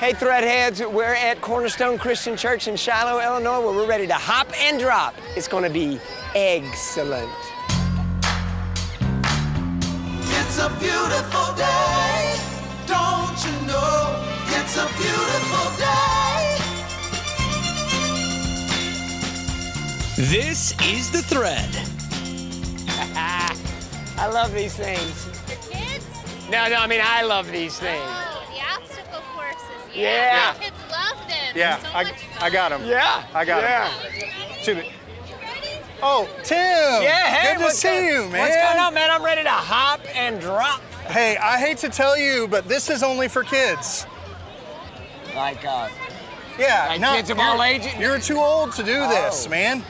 Hey, Threadheads, we're at Cornerstone Christian Church in Shiloh, Illinois, where we're ready to hop and drop. It's gonna be egg-ciment. It's a beautiful day, don't you know? It's a beautiful day. This is The Thread. I love these things. The kids? No, I mean, I love these things. Oh, the obstacle courses. Yeah. The kids love them. Yeah, So much fun. I got them. Yeah. I got yeah. them. Oh, Tim. Yeah, hey, good to see you, man. What's going on, man? I'm ready to hop and drop. Hey, I hate to tell you, but this is only for kids. Like, Yeah, Like no, kids of all ages? You're too old to do this, Oh. man.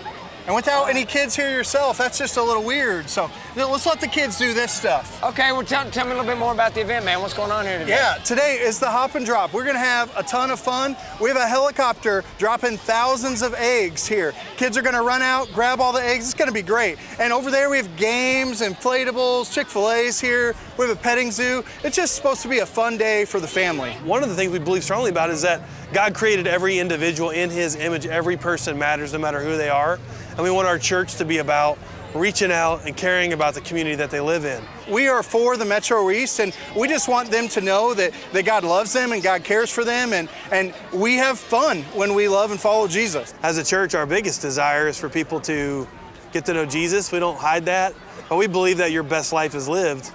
And without any kids here yourself, that's just a little weird. So let's let the kids do this stuff. okay, well, tell me a little bit more about the event, man. What's going on here today? Yeah, today is the hop and drop. We're gonna have a ton of fun. We have a helicopter dropping thousands of eggs here. Kids are gonna run out, grab all the eggs. It's gonna be great. And over there we have games, inflatables, Chick-fil-A's here. We have a petting zoo. It's just supposed to be a fun day for the family. One of the things we believe strongly about is that God created every individual in His image. Every person matters no matter who they are. And we want our church to be about reaching out and caring about the community that they live in. We are for the Metro East, and we just want them to know that God loves them and God cares for them, and we have fun when we love and follow Jesus. As a church, our biggest desire is for people to get to know Jesus. We don't hide that, but we believe that your best life is lived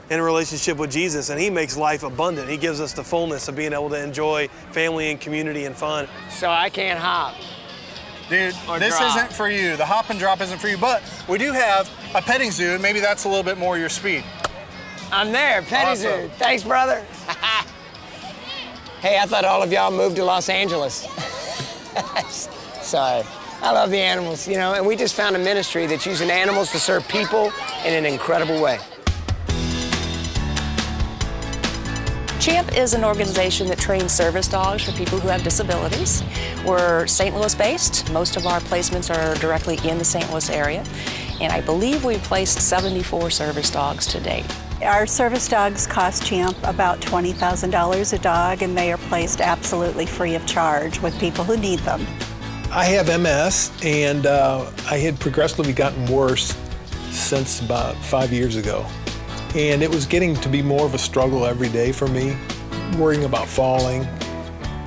in a relationship with Jesus, and He makes life abundant. He gives us the fullness of being able to enjoy family and community and fun. So I can't hop. Dude, Or this drop. isn't for you. The hop and drop isn't for you, but we do have a petting zoo, and maybe that's a little bit more your speed. I'm there, petting zoo. Awesome. Thanks, brother. Hey, I thought all of y'all moved to Los Angeles. Sorry. I love the animals, you know, and we just found a ministry that's using animals to serve people in an incredible way. CHAMP is an organization that trains service dogs for people who have disabilities. We're St. Louis based. Most of our placements are directly in the St. Louis area. And I believe we've placed 74 service dogs to date. Our service dogs cost CHAMP about $20,000 a dog, and they are placed absolutely free of charge with people who need them. I have MS, and I had progressively gotten worse since about 5 years ago. And it was getting to be more of a struggle every day for me, worrying about falling.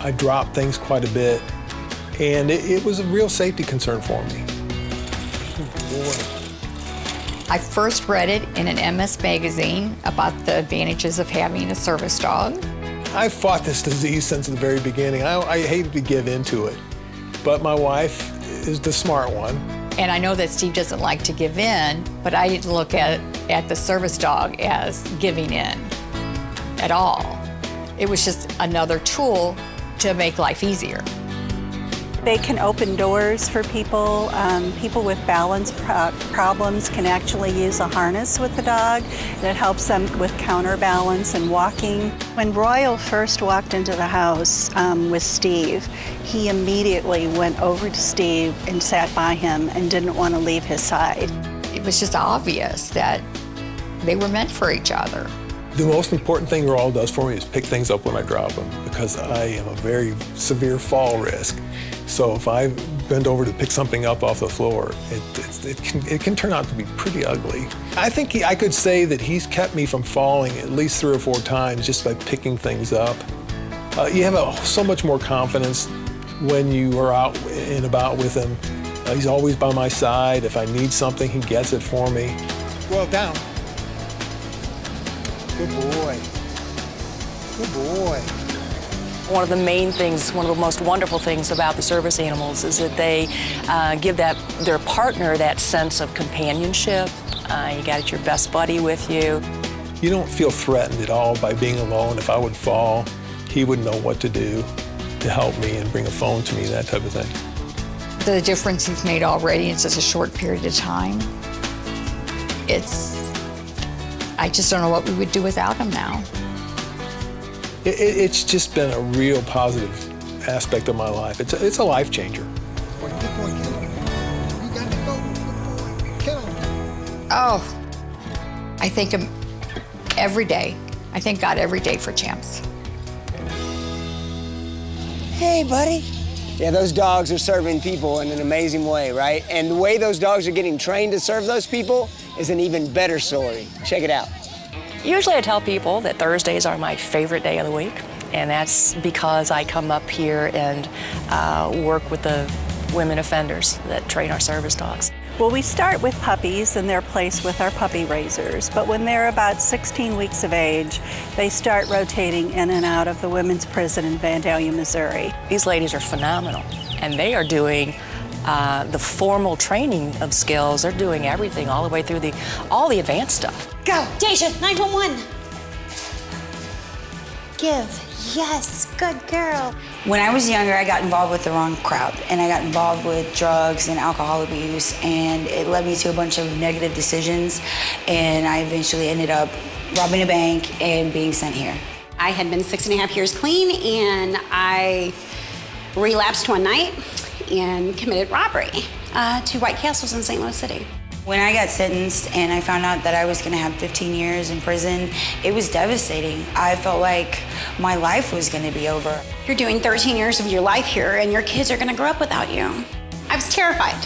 I dropped things quite a bit, and it was a real safety concern for me. I first read it in an MS magazine about the advantages of having a service dog. I've fought this disease since the very beginning. I hated to give into it, but my wife is the smart one. And I know that Steve doesn't like to give in, but I didn't look at the service dog as giving in at all. It was just another tool to make life easier. They can open doors for people. People with balance problems can actually use a harness with the dog that helps them with counterbalance and walking. When Royal first walked into the house with Steve, he immediately went over to Steve and sat by him and didn't want to leave his side. It was just obvious that they were meant for each other. The most important thing Royal does for me is pick things up when I drop them, because I am a very severe fall risk. So if I bend over to pick something up off the floor, it can turn out to be pretty ugly. I think I could say that he's kept me from falling at least 3 or 4 times just by picking things up. You have so much more confidence when you are out and about with him. He's always by my side. If I need something, he gets it for me. Well, down. Good boy. Good boy. One of the main things, one of the most wonderful things about the service animals is that they give their partner that sense of companionship. You got your best buddy with you. You don't feel threatened at all by being alone. If I would fall, he would know what to do to help me and bring a phone to me, that type of thing. The difference he's made already in such a short period of time, I just don't know what we would do without him now. It's just been a real positive aspect of my life. It's a life changer. Oh, I thank him every day. I thank God every day for Champs. Hey, buddy. Yeah, those dogs are serving people in an amazing way, right? And the way those dogs are getting trained to serve those people is an even better story. Check it out. Usually I tell people that Thursdays are my favorite day of the week, and that's because I come up here and work with the women offenders that train our service dogs. Well, we start with puppies and they're placed with our puppy raisers, but when they're about 16 weeks of age, they start rotating in and out of the women's prison in Vandalia, Missouri. These ladies are phenomenal, and they are doing the formal training of skills. They're doing everything all the way through all the advanced stuff. Go, Deja, 911. Give. Yes, good girl. When I was younger, I got involved with the wrong crowd, and I got involved with drugs and alcohol abuse, and it led me to a bunch of negative decisions, and I eventually ended up robbing a bank and being sent here. I had been 6.5 years clean, and I relapsed one night and committed robbery to White Castles in St. Louis City. When I got sentenced and I found out that I was gonna have 15 years in prison, it was devastating. I felt like my life was gonna be over. You're doing 13 years of your life here, and your kids are gonna grow up without you. I was terrified.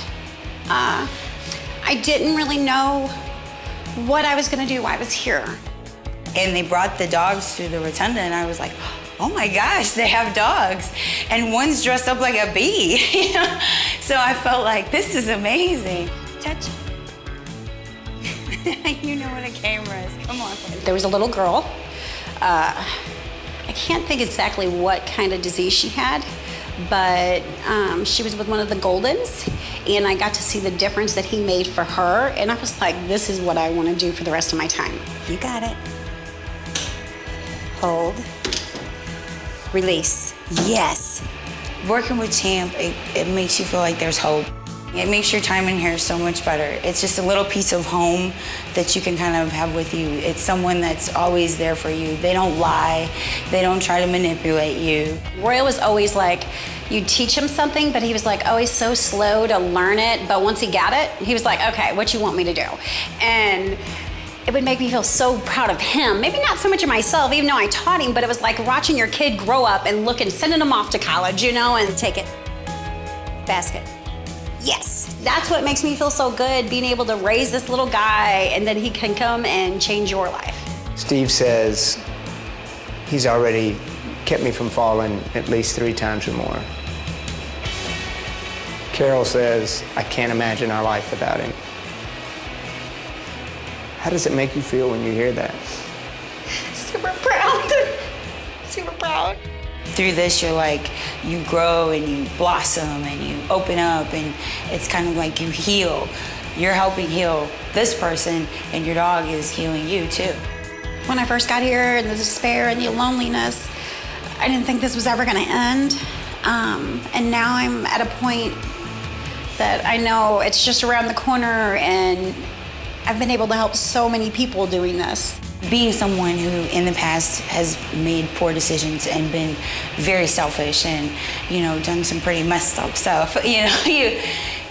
I didn't really know what I was gonna do while I was here. And they brought the dogs through the rotunda, and I was like, oh my gosh, they have dogs. And one's dressed up like a bee. You know? So I felt like, this is amazing. Touch. You know what a camera is, come on. There was a little girl. I can't think exactly what kind of disease she had, but she was with one of the Goldens, and I got to see the difference that he made for her, and I was like, this is what I want to do for the rest of my time. You got it. Hold. Release. Yes. Working with Champ, it makes you feel like there's hope. It makes your time in here so much better. It's just a little piece of home that you can kind of have with you. It's someone that's always there for you. They don't lie. They don't try to manipulate you. Roy was always like, you teach him something, but he was like always so slow to learn it. But once he got it, he was like, okay, what you want me to do? And it would make me feel so proud of him. Maybe not so much of myself, even though I taught him, but it was like watching your kid grow up and sending him off to college, you know, and take it. Basket. Yes, that's what makes me feel so good, being able to raise this little guy and then he can come and change your life. Steve says he's already kept me from falling at least 3 times or more. Carol says, I can't imagine our life without him. How does it make you feel when you hear that? Super proud. Super proud. Through this, you're like, you grow and you blossom and you open up, and it's kind of like you heal. You're helping heal this person, and your dog is healing you too. When I first got here, and the despair and the loneliness, I didn't think this was ever gonna end. And now I'm at a point that I know it's just around the corner, and I've been able to help so many people doing this. Being someone who in the past has made poor decisions and been very selfish and, you know, done some pretty messed up stuff, you know,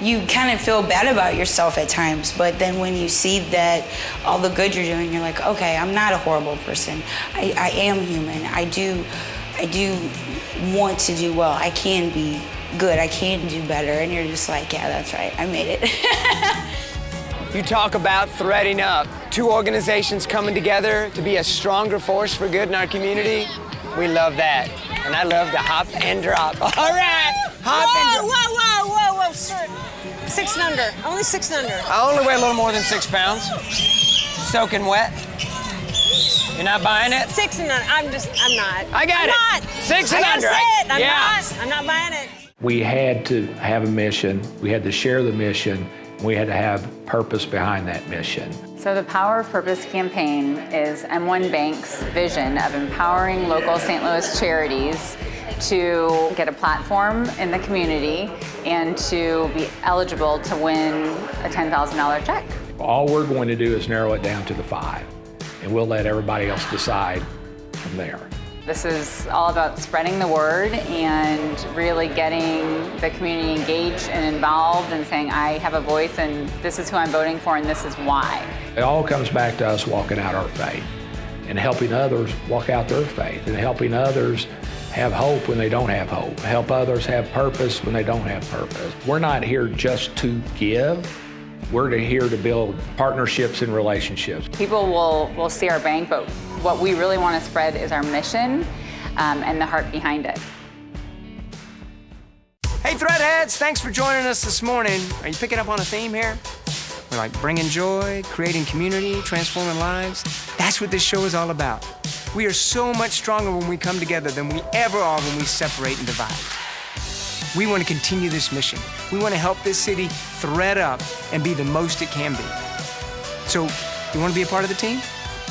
you kind of feel bad about yourself at times, but then when you see that all the good you're doing, you're like, okay, I'm not a horrible person. I am human. I do want to do well. I can be good. I can do better. And you're just like, yeah, that's right. I made it. You talk about threading up. 2 organizations coming together to be a stronger force for good in our community. We love that. And I love to hop and drop. All right, hop and drop. Whoa, sir. 6 and under, only 6 and under. I only weigh a little more than 6 pounds. Soaking wet. You're not buying it? 6 and under, I'm not. I got it. Not. 6 and under. I'm not buying it. We had to have a mission. We had to share the mission. We had to have purpose behind that mission. So the Power of Purpose campaign is M1 Bank's vision of empowering local St. Louis charities to get a platform in the community and to be eligible to win a $10,000 check. All we're going to do is narrow it down to the 5, and we'll let everybody else decide from there. This is all about spreading the word and really getting the community engaged and involved and saying, I have a voice and this is who I'm voting for and this is why. It all comes back to us walking out our faith and helping others walk out their faith and helping others have hope when they don't have hope, help others have purpose when they don't have purpose. We're not here just to give. We're here to build partnerships and relationships. People will see our bank, but what we really want to spread is our mission and the heart behind it. Hey, Threadheads, thanks for joining us this morning. Are you picking up on a theme here? We're like bringing joy, creating community, transforming lives. That's what this show is all about. We are so much stronger when we come together than we ever are when we separate and divide. We want to continue this mission. We want to help this city thread up and be the most it can be. So, you want to be a part of the team?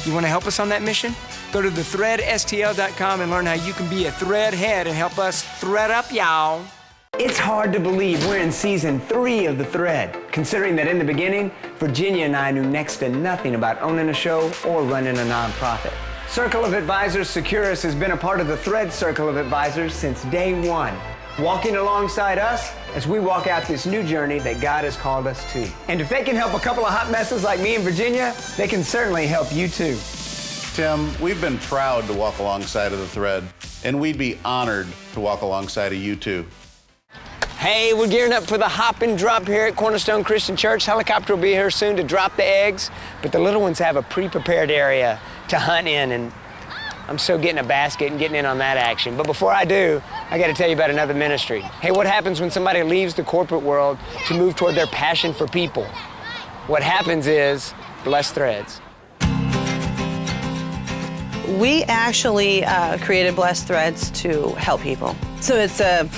You want to help us on that mission? Go to thethreadstl.com and learn how you can be a threadhead and help us thread up, y'all. It's hard to believe we're in season 3 of The Thread, considering that in the beginning, Virginia and I knew next to nothing about owning a show or running a nonprofit. Circle of Advisors Securus has been a part of the Thread Circle of Advisors since day 1, walking alongside us as we walk out this new journey that God has called us to. And if they can help a couple of hot messes like me in Virginia, they can certainly help you too. Tim, we've been proud to walk alongside of the Thread, and we'd be honored to walk alongside of you too. Hey, we're gearing up for the hop and drop here at Cornerstone Christian Church. Helicopter will be here soon to drop the eggs, but the little ones have a pre-prepared area to hunt in, and I'm so getting a basket and getting in on that action. But before I do, I gotta tell you about another ministry. Hey, what happens when somebody leaves the corporate world to move toward their passion for people? What happens is Blessed Threads. We actually created Blessed Threads to help people. So it's a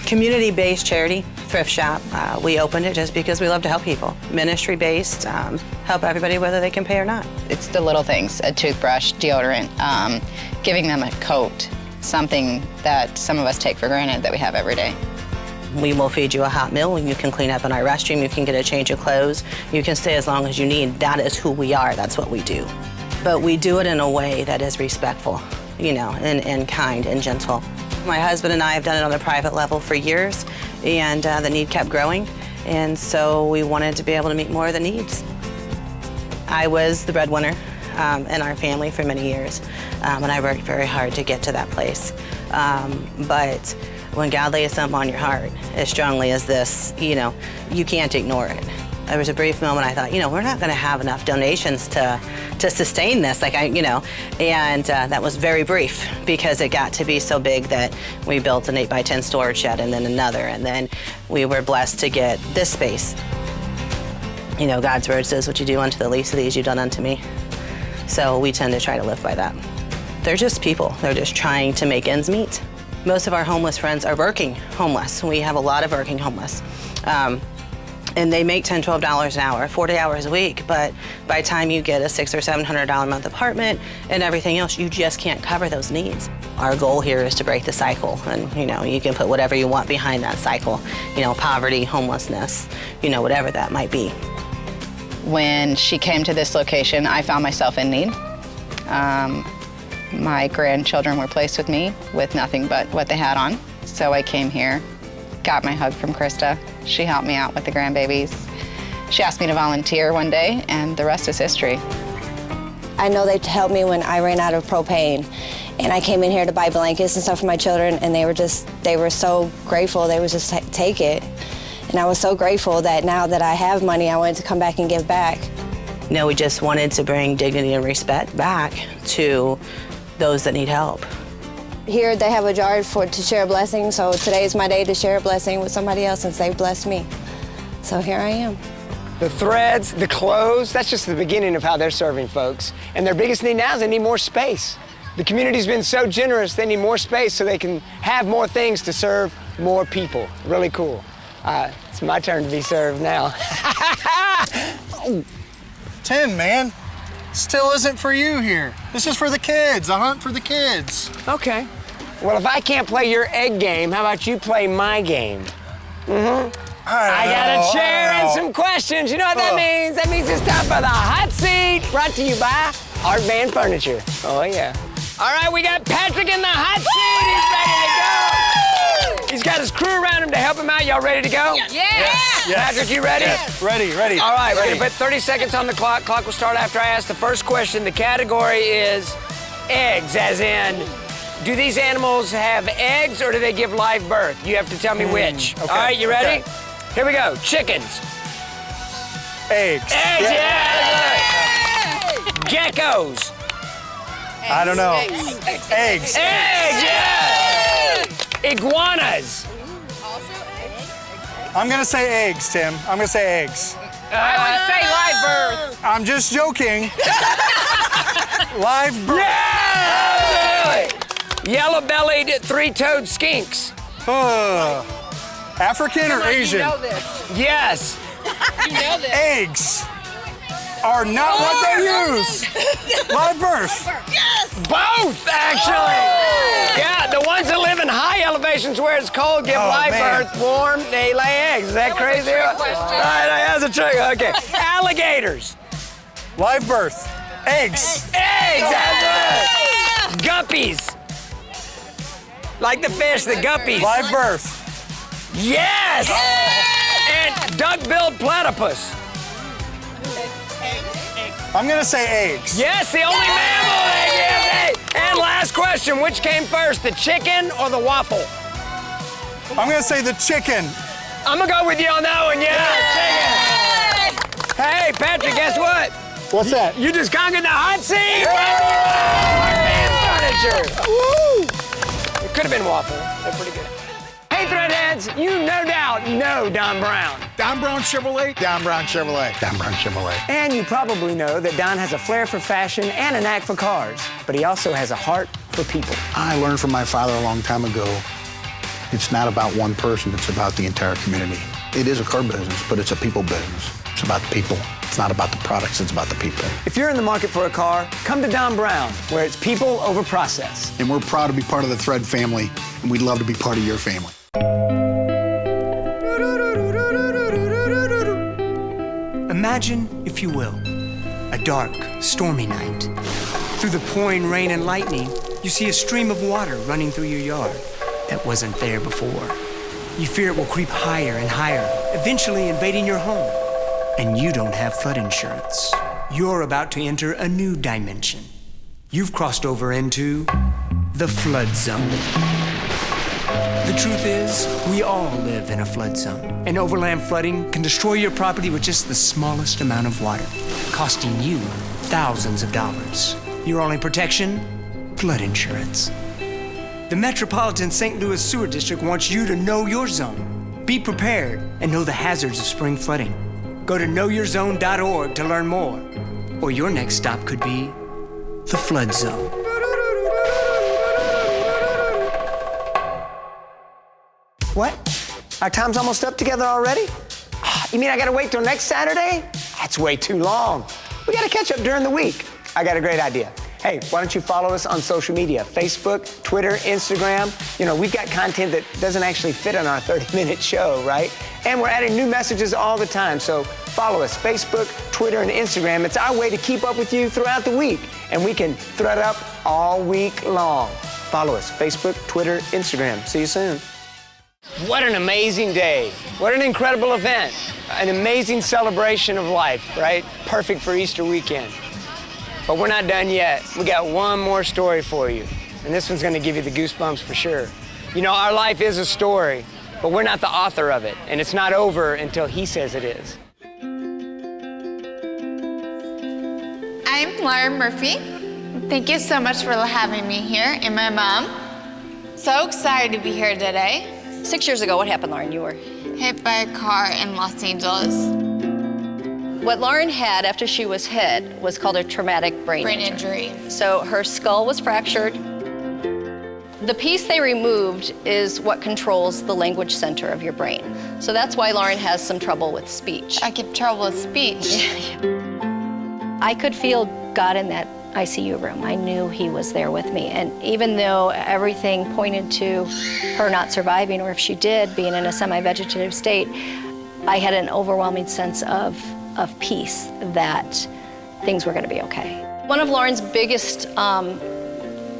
community-based charity thrift shop. We opened it just because we love to help people. Ministry-based, help everybody whether they can pay or not. It's the little things, a toothbrush, deodorant, giving them a coat, something that some of us take for granted that we have every day. We will feed you a hot meal. You can clean up in our restroom. You can get a change of clothes. You can stay as long as you need. That is who we are. That's what we do. But we do it in a way that is respectful, you know, and kind and gentle. My husband and I have done it on a private level for years, and the need kept growing, and so we wanted to be able to meet more of the needs. I was the breadwinner in our family for many years, and I worked very hard to get to that place. But when God lays something on your heart as strongly as this, you know, you can't ignore it. There was a brief moment I thought, you know, we're not going to have enough donations to sustain this, and that was very brief because it got to be so big that we built an 8x10 storage shed and then another, and then we were blessed to get this space. You know, God's word says, what you do unto the least of these, you've done unto me. So we tend to try to live by that. They're just people. They're just trying to make ends meet. Most of our homeless friends are working homeless. We have a lot of working homeless. And they make $10, $12 an hour, 40 hours a week, but by the time you get a $600 or $700 a month apartment and everything else, you just can't cover those needs. Our goal here is to break the cycle, and you know, you can put whatever you want behind that cycle, you know, poverty, homelessness, you know, whatever that might be. When she came to this location, I found myself in need. My grandchildren were placed with me with nothing but what they had on, so I came here, got my hug from Krista. She helped me out with the grandbabies. She asked me to volunteer one day, and the rest is history. I know they helped me when I ran out of propane, and I came in here to buy blankets and stuff for my children, and they were so grateful. They would just take it. And I was so grateful that now that I have money, I wanted to come back and give back. No, we just wanted to bring dignity and respect back to those that need help. Here they have a jar to share a blessing, so today is my day to share a blessing with somebody else since they blessed me. So here I am. The threads, the clothes, that's just the beginning of how they're serving folks. And their biggest need now is they need more space. The community's been so generous, they need more space so they can have more things to serve more people. Really cool. It's my turn to be served now. Tim, man, still isn't for you here. This is for the kids, a hunt for the kids. Okay. Well, if I can't play your egg game, how about you play my game? I got a chair and some questions. You know what that means? That means it's time for the hot seat, brought to you by Art Van Furniture. Oh, yeah. All right, we got Patrick in the hot seat. He's ready to go. He's got his crew around him to help him out. Y'all ready to go? Yes. Patrick, you ready? Yes. Ready. All right, we're ready. gonna put 30 seconds on the clock. Clock will start after I ask the first question. The category is eggs, as in Do these animals have eggs or do they give live birth? You have to tell me which. Okay. All right, you ready? Okay. Here we go. Chickens. Eggs. Eggs, yeah. Geckos. I don't know. Eggs. Eggs. Eggs, yeah. Iguanas. I'm gonna say eggs, Tim. I'm gonna say eggs. I would say live birth. I'm just joking. Live birth. Yeah! Yellow-bellied, three-toed skinks. African or Asian? You know this. Yes. You know this. Eggs are not what they use. Live birth. Yes. Both, actually. Yeah, the ones that live in high elevations where it's cold give live birth, warm, they lay eggs. Is that crazy? That was a trick question. All right, that's a trick. Okay. Alligators. Live birth. Eggs. Eggs, that's right. Guppies. Like the fish, the guppies. Live birth. Yes! And duck-billed platypus. I'm gonna say eggs. Yes, the only mammal that gives eggs. And last question, which came first, the chicken or the waffle? I'm gonna say the chicken. I'm gonna go with you on that one, chicken. Hey, Patrick, guess what? What's that? You just conquered the hot seat. Furniture. Woo! It could have been waffle. They're pretty good. Hey, Threadheads, you no doubt know Don Brown. Don Brown Chevrolet. Don Brown Chevrolet. Don Brown Chevrolet. And you probably know that Don has a flair for fashion and a knack for cars, but he also has a heart for people. I learned from my father a long time ago, it's not about one person, it's about the entire community. It is a car business, but it's a people business. It's about the people. It's not about the products, it's about the people. If you're in the market for a car, come to Don Brown, where it's people over process. And we're proud to be part of the Thread family, and we'd love to be part of your family. Imagine, if you will, a dark, stormy night. Through the pouring rain and lightning, you see a stream of water running through your yard that wasn't there before. You fear it will creep higher and higher, eventually invading your home. And you don't have flood insurance. You're about to enter a new dimension. You've crossed over into the flood zone. The truth is, we all live in a flood zone. And overland flooding can destroy your property with just the smallest amount of water, costing you thousands of dollars. Your only protection? Flood insurance. The Metropolitan St. Louis Sewer District wants you to know your zone. Be prepared and know the hazards of spring flooding. Go to knowyourzone.org to learn more. Or your next stop could be the flood zone. What? Our time's almost up together already? You mean I gotta wait till next Saturday? That's way too long. We gotta catch up during the week. I got a great idea. Hey, why don't you follow us on social media? Facebook, Twitter, Instagram. You know, we've got content that doesn't actually fit on our 30-minute show, right? And we're adding new messages all the time. So follow us, Facebook, Twitter, and Instagram. It's our way to keep up with you throughout the week. And we can thread up all week long. Follow us, Facebook, Twitter, Instagram. See you soon. What an amazing day. What an incredible event. An amazing celebration of life, right? Perfect for Easter weekend. But we're not done yet. We got one more story for you. And this one's gonna give you the goosebumps for sure. You know, our life is a story, but we're not the author of it. And it's not over until he says it is. I'm Laura Murphy. Thank you so much for having me here, and my mom. So excited to be here today. 6 years ago, what happened, Lauren? You were hit by a car in Los Angeles. What Lauren had after she was hit was called a traumatic brain injury. So her skull was fractured. The piece they removed is what controls the language center of your brain. So that's why Lauren has some trouble with speech. I get trouble with speech. I could feel God in that ICU room. I knew he was there with me. And even though everything pointed to her not surviving, or if she did, being in a semi-vegetative state, I had an overwhelming sense of peace that things were gonna be okay. One of Lauren's biggest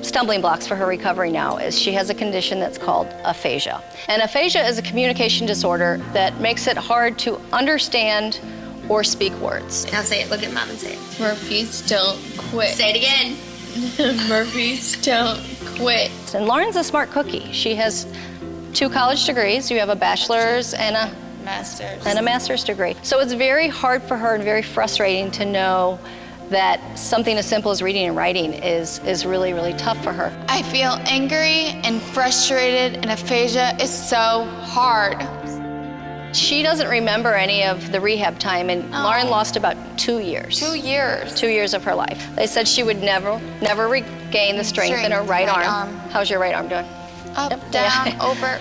stumbling blocks for her recovery now is she has a condition that's called aphasia. And aphasia is a communication disorder that makes it hard to understand or speak words. Now say it, look at mom and say it. Murphys don't quit. Say it again. Murphys don't quit. And Lauren's a smart cookie. She has 2 college degrees. You have a bachelor's and a master's degree. So it's very hard for her and very frustrating to know that something as simple as reading and writing is really, really tough for her. I feel angry and frustrated, and aphasia is so hard. She doesn't remember any of the rehab time, and Lauren lost about 2 years. 2 years. 2 years of her life. They said she would never regain the strength in her right arm. How's your right arm doing? Up, Yep. down, Yeah. over.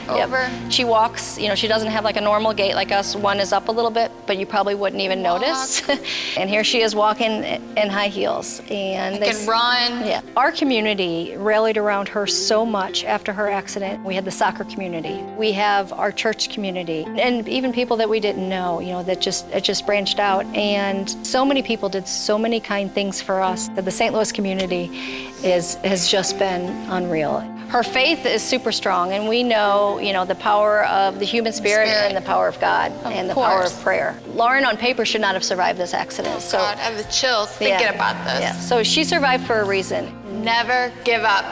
She walks, she doesn't have like a normal gait like us. One is up a little bit, but you probably wouldn't even notice. And here she is walking in high heels. And I can run. Yeah. Our community rallied around her so much after her accident. We had the soccer community. We have our church community. And even people that we didn't know, that it just branched out. And so many people did so many kind things for us that the St. Louis community has just been unreal. Her faith is super strong, and we know, the power of the human spirit and the power of God and the power of prayer. Lauren, on paper, should not have survived this accident. So God, I have the chills thinking about this. Yeah. So she survived for a reason. Never give up.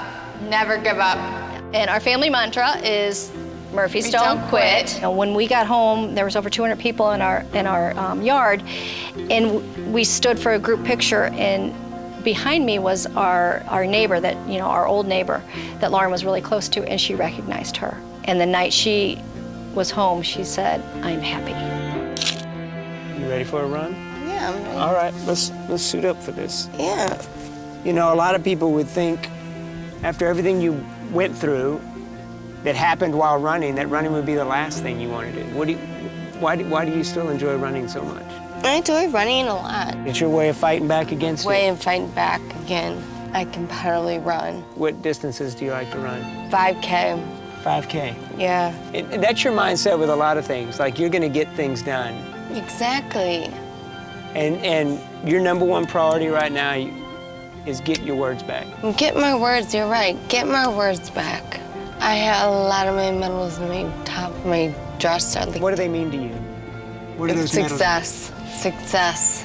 Never give up. And our family mantra is Murphy's don't quit. When we got home, there was over 200 people in our yard, and we stood for a group picture, and behind me was our neighbor that, our old neighbor that Lauren was really close to, and she recognized her. And the night she was home, she said, "I'm happy." You ready for a run? Yeah, I'm ready. All right, let's suit up for this. Yeah. A lot of people would think after everything you went through that happened while running, that running would be the last thing you want to do. Why do you still enjoy running so much? I enjoy running a lot. It's your way of fighting back against Way it? of fighting back again. I competitively run. What distances do you like to run? 5K. 5K? Yeah. That's your mindset with a lot of things. Like, you're going to get things done. Exactly. And your number one priority right now is get your words back. Get my words, you're right. Get my words back. I have a lot of my medals in my top of my dresser. What do they mean to you? What are those Success. Success.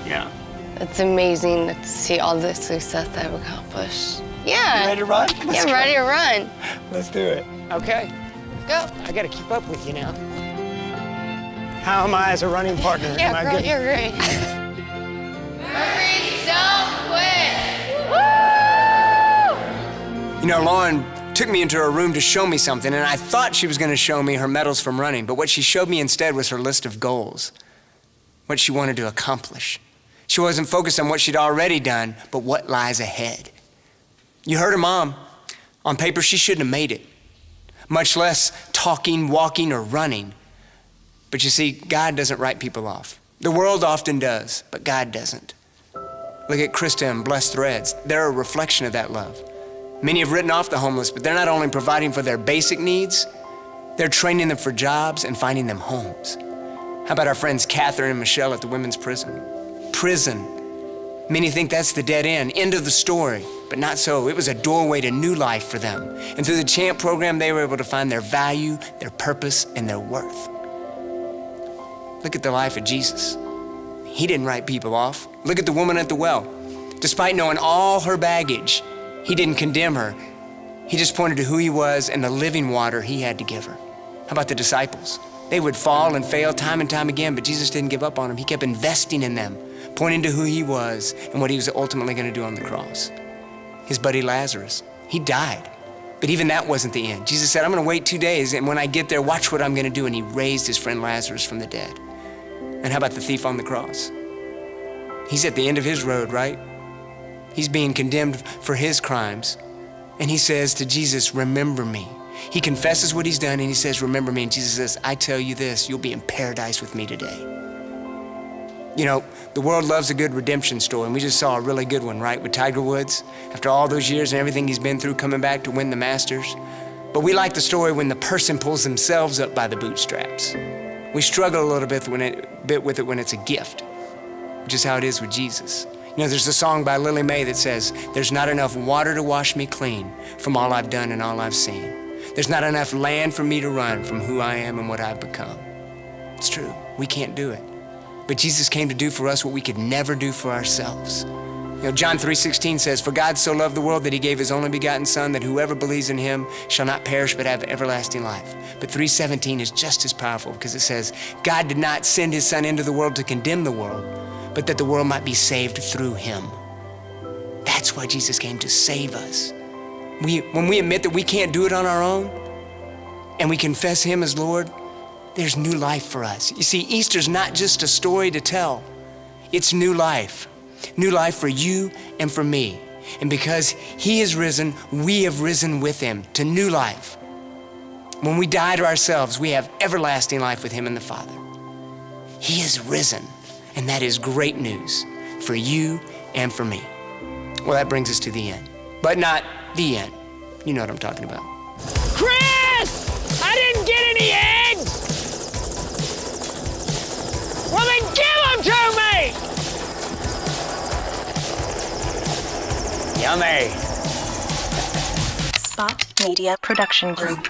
Yeah. It's amazing to see all the success I've accomplished. Yeah. You ready to run? Yeah, I'm ready to run. Let's do it. Okay. Go. I got to keep up with you now. How am I as a running partner? Yeah, am I girl, good? you're great. Murphy, don't quit. Lauren took me into her room to show me something, and I thought she was going to show me her medals from running, but what she showed me instead was her list of goals, what she wanted to accomplish. She wasn't focused on what she'd already done, but what lies ahead. You heard her mom. On paper, she shouldn't have made it, much less talking, walking, or running. But you see, God doesn't write people off. The world often does, but God doesn't. Look at Krista and Blessed Threads. They're a reflection of that love. Many have written off the homeless, but they're not only providing for their basic needs, they're training them for jobs and finding them homes. How about our friends Catherine and Michelle at the women's prison? Prison. Many think that's the dead end of the story, but not so. It was a doorway to new life for them. And through the CHAMP program, they were able to find their value, their purpose, and their worth. Look at the life of Jesus. He didn't write people off. Look at the woman at the well. Despite knowing all her baggage, he didn't condemn her. He just pointed to who he was and the living water he had to give her. How about the disciples? They would fall and fail time and time again, but Jesus didn't give up on them. He kept investing in them, pointing to who he was and what he was ultimately going to do on the cross. His buddy Lazarus, he died. But even that wasn't the end. Jesus said, I'm going to wait 2 days, and when I get there, watch what I'm going to do. And he raised his friend Lazarus from the dead. And how about the thief on the cross? He's at the end of his road, right? He's being condemned for his crimes. And he says to Jesus, remember me. He confesses what he's done and he says, remember me. And Jesus says, I tell you this, you'll be in paradise with me today. The world loves a good redemption story, and we just saw a really good one, right? With Tiger Woods, after all those years and everything he's been through, coming back to win the Masters. But we like the story when the person pulls themselves up by the bootstraps. We struggle a little bit with it when it's a gift, which is how it is with Jesus. There's a song by Lily Mae that says, there's not enough water to wash me clean from all I've done and all I've seen. There's not enough land for me to run from who I am and what I've become. It's true, we can't do it. But Jesus came to do for us what we could never do for ourselves. You know, John 3:16 says, "For God so loved the world that he gave his only begotten Son, that whoever believes in him shall not perish but have everlasting life." But 3:17 is just as powerful because it says, "God did not send his Son into the world to condemn the world, but that the world might be saved through him." That's why Jesus came, to save us. When we admit that we can't do it on our own and we confess him as Lord, there's new life for us. You see, Easter's not just a story to tell. It's new life. New life for you and for me. And because he is risen, we have risen with him to new life. When we die to ourselves, we have everlasting life with him and the Father. He is risen, and that is great news for you and for me. Well, that brings us to the end, but not the end. You know what I'm talking about. Chris! I didn't get any eggs! Well, then give them to me! Yummy. Spot Media Production Group.